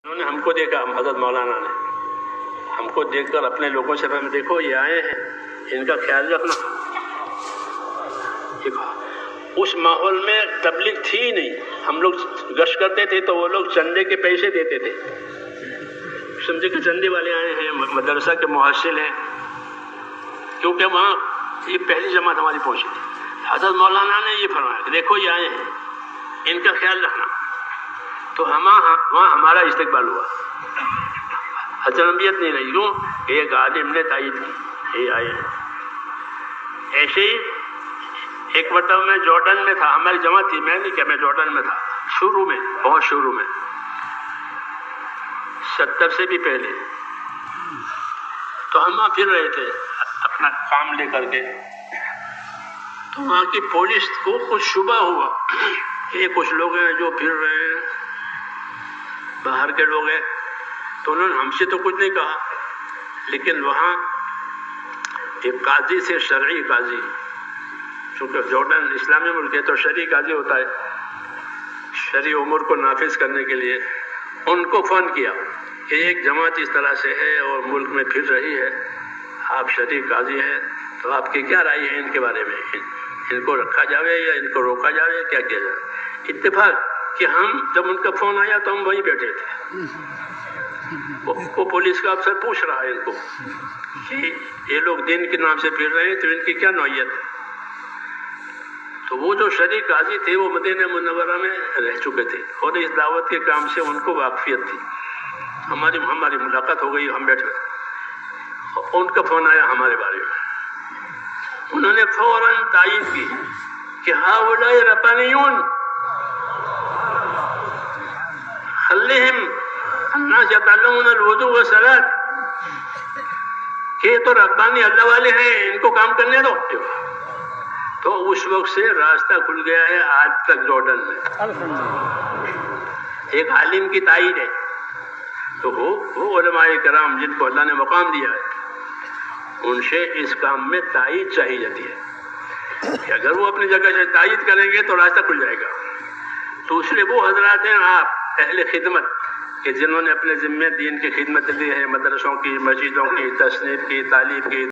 انہوں نے ہم کو دیکھا، حضرت مولانا نے ہم کو دیکھ کر اپنے لوگوں سے فرمایا دیکھو یہ آئے ہیں، ان کا خیال رکھنا۔ اس ماحول میں تبلیغ تھی ہی نہیں، ہم لوگ گشت کرتے تھے تو وہ لوگ چندے کے پیسے دیتے تھے، سمجھے کہ چندے والے آئے ہیں، مدرسہ کے محصل ہیں، کیونکہ وہاں یہ پہلی جماعت ہماری پہنچی تھی۔ حضرت مولانا نے یہ فرمایا کہ دیکھو یہ آئے ہیں، ان کا خیال رکھنا، تو وہاں ہمارا استقبال ہوا، اجنبیت نہیں رہی، کیوں کہ ایک عالم نے تائید کی یہ آئے ہیں۔ ایسے ہی ایک مرتبہ میں جارڈن میں تھا، ہماری جماعت تھی، میں نہیں کہ میں جارڈن میں تھا، شروع میں، بہت شروع میں، 70 سے بھی پہلے، تو ہم وہاں پھر رہے تھے اپنا کام لے کر کے، تو وہاں کی پولیس کو کچھ شبہ ہوا کہ کچھ لوگ ہیں جو پھر رہے ہیں، باہر کے لوگ ہیں، تو انہوں نے ہم سے تو کچھ نہیں کہا، لیکن وہاں ایک قاضی سے، شرعی قاضی، چونکہ جارڈن اسلامی ملک ہے تو شرعی قاضی ہوتا ہے، شرعی امور کو نافذ کرنے کے لیے ان کو فون کیا کہ ایک جماعت اس طرح سے ہے اور ملک میں پھر رہی ہے، آپ شرعی قاضی ہیں تو آپ کی کیا رائے ہے ان کے بارے میں، ان کو رکھا جاوے یا ان کو روکا جاوے، کیا کیا جائے؟ اتفاق کہ ہم جب ان کا فون آیا تو ہم وہیں بیٹھے تھے، وہ پولیس کا افسر پوچھ رہا ہے ان کو کہ یہ لوگ دین کے نام سے پھر رہے ہیں تو ان کی کیا نوعیت ہے؟ تو وہ جو شرعی قاضی تھے وہ مدینہ منورہ میں رہ چکے تھے اور اس دعوت کے کام سے ان کو واقفیت تھی، ہماری ملاقات ہو گئی، ہم بیٹھ گئے، ان کا فون آیا ہمارے بارے میں، انہوں نے فوراً تائید کی کہ ہؤلاء ربانیون خلیہم الناس یتعلمون الوضوء والصلاۃ، کہ یہ تو ربانی اللہ والے ہیں، ان کو کام کرنے دو۔ تو اس وقت سے راستہ کھل گیا ہے آج تک جارڈن میں، ایک عالم کی تائید ہے، تو وہ علماء کرام جن کو اللہ نے مقام دیا ہے ان سے اس کام میں تائید چاہی جاتی ہے کہ اگر وہ اپنی جگہ سے تائید کریں گے تو راستہ کھل جائے گا۔ دوسرے وہ حضرات ہیں آپ اہل خدمت کہ جنہوں نے اپنے ذمے دین کی خدمت دی ہے، مدرسوں کی، مسجدوں کی، تصنیف کی، تعلیم کی،